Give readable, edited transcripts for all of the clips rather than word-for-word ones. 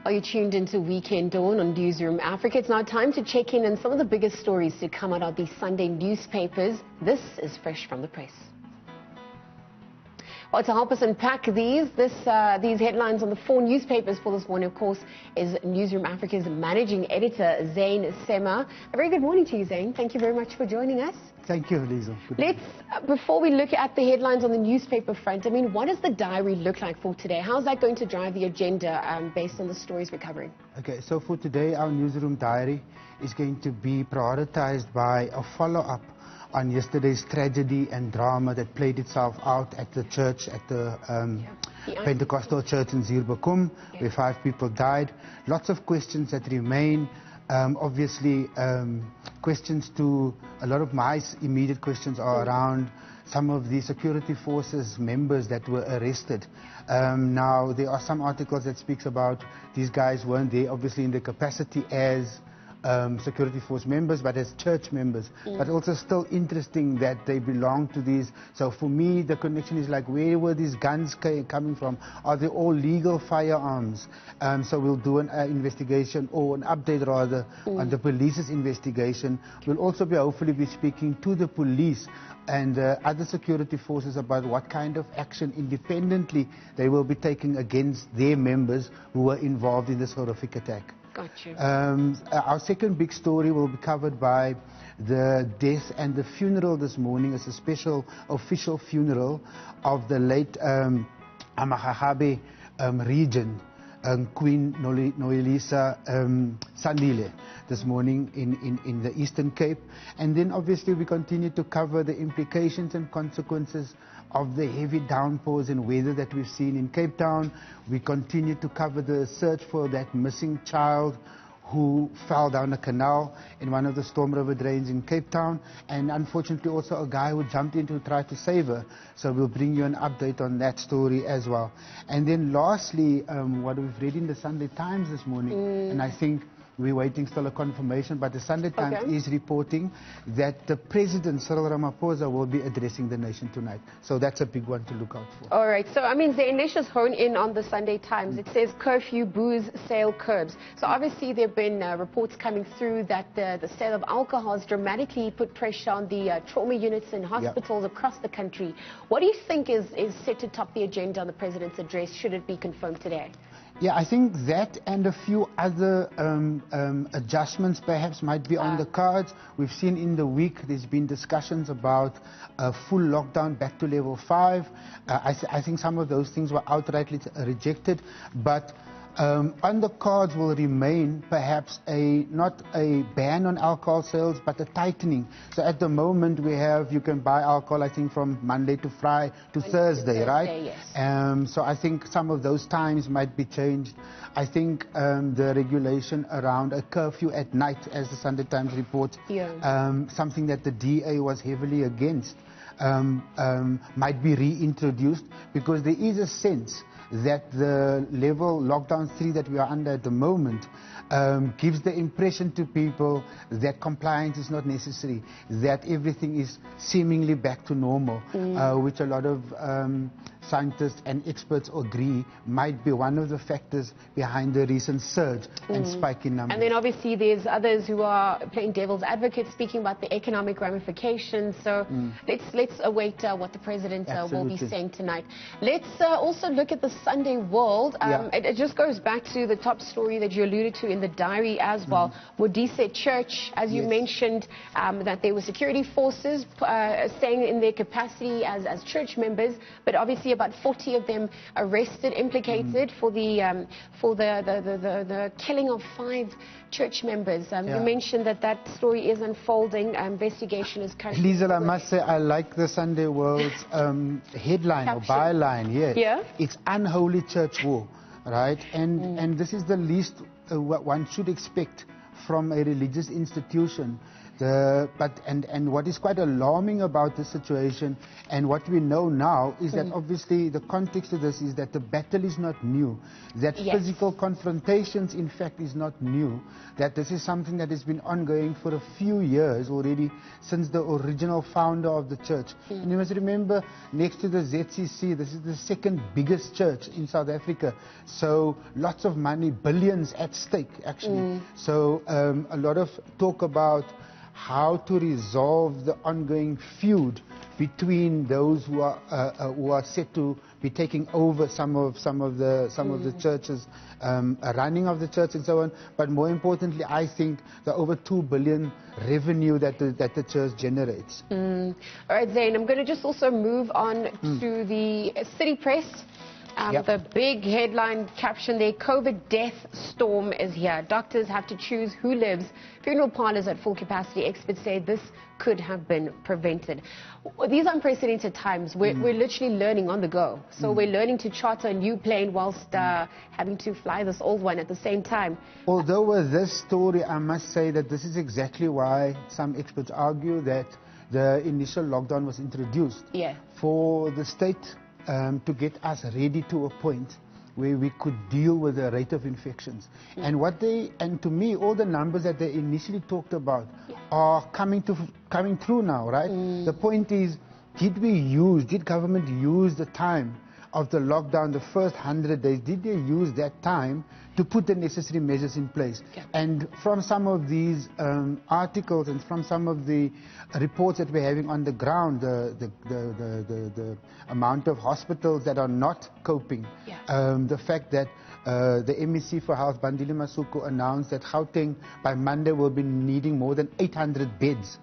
Are you tuned into Weekend Dawn on Newzroom Afrika? It's now time to check in on some of the biggest stories to come out of the Sunday newspapers. This is Fresh from the Press. Well, to help us unpack these headlines on the 4 newspapers for this morning, of course, is Newzroom Afrika's managing editor, Zain Semaar. A very good morning to you, Zain. Thank you very much for joining us. Thank you, Lisa. Before we look at the headlines on the newspaper front, what does the diary look like for today? How's that going to drive the agenda based on the stories we're covering? Okay, so for today, our newsroom diary is going to be prioritized by a follow-up on yesterday's tragedy and drama that played itself out at the church, at the Pentecostal church in Zierbekom, where 5 people died. Lots of questions that remain. Obviously, questions to a lot of my immediate questions are around some of the security forces members that were arrested. Now, there are some articles that speaks about these guys weren't there, obviously, in their capacity as security force members, but as church members. But also still interesting that they belong to these. So for me, the connection is like, where were these guns coming from? Are they all legal firearms? So we'll do an investigation, or an update rather, on the police's investigation. We'll also hopefully be speaking to the police and other security forces about what kind of action independently they will be taking against their members who were involved in this horrific attack. Got you. Our second big story will be covered by the death and the funeral this morning. It's a special official funeral of the late Amagahabe region, Queen Noelisa Sandile, this morning in the Eastern Cape. And then obviously we continue to cover the implications and consequences of the heavy downpours and weather that we've seen in Cape Town. We continue to cover the search for that missing child who fell down a canal in one of the Storm River drains in Cape Town, and unfortunately also a guy who jumped in to try to save her. So we'll bring you an update on that story as well. And then lastly, what we've read in the Sunday Times this morning, and I think we're waiting still a confirmation, but the Sunday Times is reporting that the President, Cyril Ramaphosa, will be addressing the nation tonight. So that's a big one to look out for. All right. So, Zain, let's just hone in on the Sunday Times. It says curfew, booze, sale curbs. So obviously there have been reports coming through that the sale of alcohol has dramatically put pressure on the trauma units in hospitals across the country. What do you think is set to top the agenda on the President's address, should it be confirmed today? Yeah, I think that and a few other adjustments perhaps might be on the cards. We've seen in the week there's been discussions about a full lockdown back to level 5. I think some of those things were outrightly rejected, but on the cards will remain perhaps not a ban on alcohol sales, but a tightening. So at the moment we have, you can buy alcohol I think from Monday to Friday to Thursday, right? Yes. So I think some of those times might be changed. I think the regulation around a curfew at night, as the Sunday Times reports, something that the DA was heavily against, might be reintroduced, because there is a sense that the level lockdown 3 that we are under at the moment gives the impression to people that compliance is not necessary, that everything is seemingly back to normal, which a lot of scientists and experts agree might be one of the factors behind the recent surge and spike in numbers. And then obviously there's others who are playing devil's advocate, speaking about the economic ramifications. So let's await what the President will be saying tonight. Let's also look at the Sunday World. It just goes back to the top story that you alluded to in the diary as well. Modise Church, as you mentioned, that there were security forces staying in their capacity as church members, but obviously about 40 of them arrested, implicated for the killing of 5 church members. You mentioned that story is unfolding. Investigation is currently. Lisa, I must say I like the Sunday World's headline or byline here. Yeah. It's unholy church war, right? And this is the least what one should expect from a religious institution. And what is quite alarming about the situation, and what we know now, is that obviously the context of this is that the battle is not new, that physical confrontations in fact is not new, that this is something that has been ongoing for a few years already since the original founder of the church. And you must remember, next to the ZCC, this is the second biggest church in South Africa, so lots of money, billions at stake actually. So a lot of talk about how to resolve the ongoing feud between those who are set to be taking over some of the churches, running of the church and so on. But more importantly, I think the over 2 billion revenue that the church generates. All right, Zain, I'm going to just also move on to the city press. The big headline caption there, COVID death storm is here. Doctors have to choose who lives. Funeral parlors at full capacity. Experts say this could have been prevented. These unprecedented times, we're literally learning on the go. So we're learning to charter a new plane whilst having to fly this old one at the same time. Although with this story, I must say that this is exactly why some experts argue that the initial lockdown was introduced for the state to get us ready to a point where we could deal with the rate of infections. And to me, all the numbers that they initially talked about are coming through now, right? The point is, did government use the time of the lockdown, the first 100 days, did they use that time to put the necessary measures in place? And from some of these articles and from some of the reports that we're having on the ground, the amount of hospitals that are not coping, the fact that the MEC for Health, Bandile Masuku, announced that Gauteng by Monday will be needing more than 800 beds,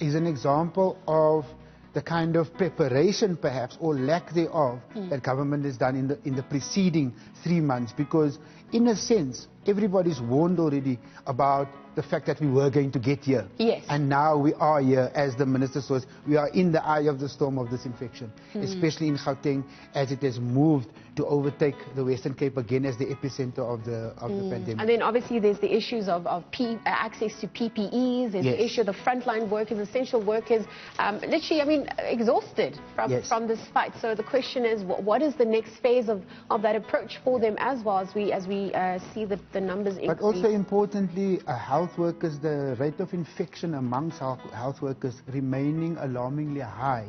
is an example of the kind of preparation, perhaps, or lack thereof, that government has done in the preceding 3 months. Because, in a sense, everybody's warned already about the fact that we were going to get here. And now we are here, as the minister says, we are in the eye of the storm of this infection, especially in Gauteng, as it has moved to overtake the Western Cape again as the epicenter of the pandemic. And then obviously there's the issues of access to PPEs, there's the issue of the frontline workers, essential workers, literally, I mean, exhausted from this fight. So the question is, what is the next phase of that approach for them, as well as we see the numbers increase? But also importantly, health workers, the rate of infection amongst health workers remaining alarmingly high,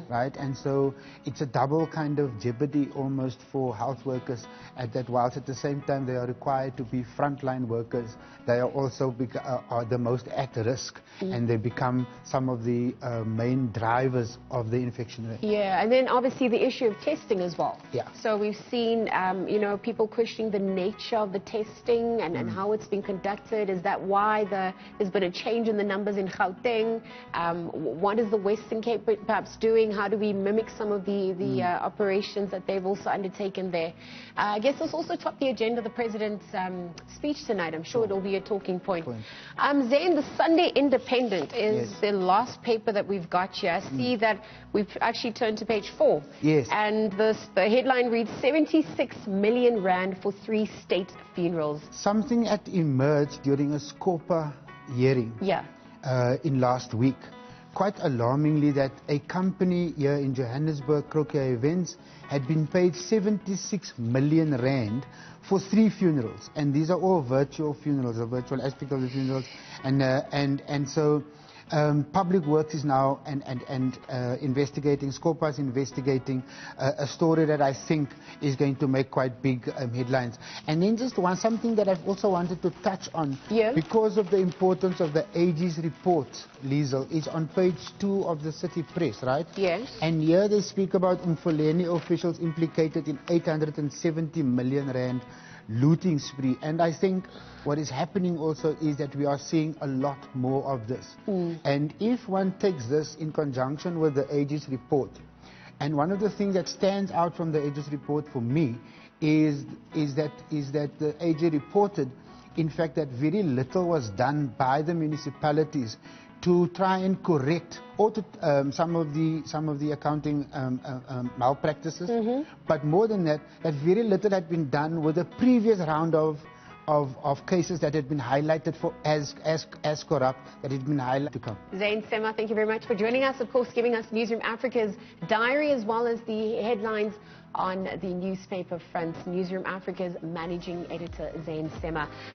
right? And so it's a double kind of jeopardy almost for health workers, that whilst at the same time they are required to be frontline workers, they are also are the most at risk, and they become some of the main drivers of the infection rate. And then obviously the issue of testing as well. So we've seen, people questioning the nature of the testing and how it's been conducted. Is that why there's been a change in the numbers in Gauteng? What is the Western Cape perhaps doing? How do we mimic some of the operations that they've also undertaken there? I guess this also topped the agenda, the President's speech tonight. I'm sure it'll be a talking point. Zain, the Sunday Independent is the last paper that we've got here. I see that we've actually turned to page 4. And the headline reads, 76 million rand for 3 state funerals. Something that emerged during a Scopa hearing in last week. Quite alarmingly, that a company here in Johannesburg, Krokia Events, had been paid 76 million rand for 3 funerals. And these are all virtual funerals, a virtual aspect of the funerals. And so Public Works is now investigating, Scopa is investigating a story that I think is going to make quite big headlines. And then just something that I've also wanted to touch on, because of the importance of the AG's report, Liesel, is on page 2 of the City Press, right? And here they speak about Umfuleni officials implicated in 870 million rand looting spree. And I think what is happening also is that we are seeing a lot more of this. And if one takes this in conjunction with the AG's report, and one of the things that stands out from the AG's report for me is that the AG reported, in fact, that very little was done by the municipalities to try and correct or to some of the accounting malpractices, but more than that, that very little had been done with the previous round of of cases that had been highlighted for as corrupt, that had been highlighted to come. Zain Semaar, thank you very much for joining us, of course, giving us Newzroom Afrika's diary as well as the headlines on the newspaper front. Newzroom Afrika's managing editor, Zain Semaar.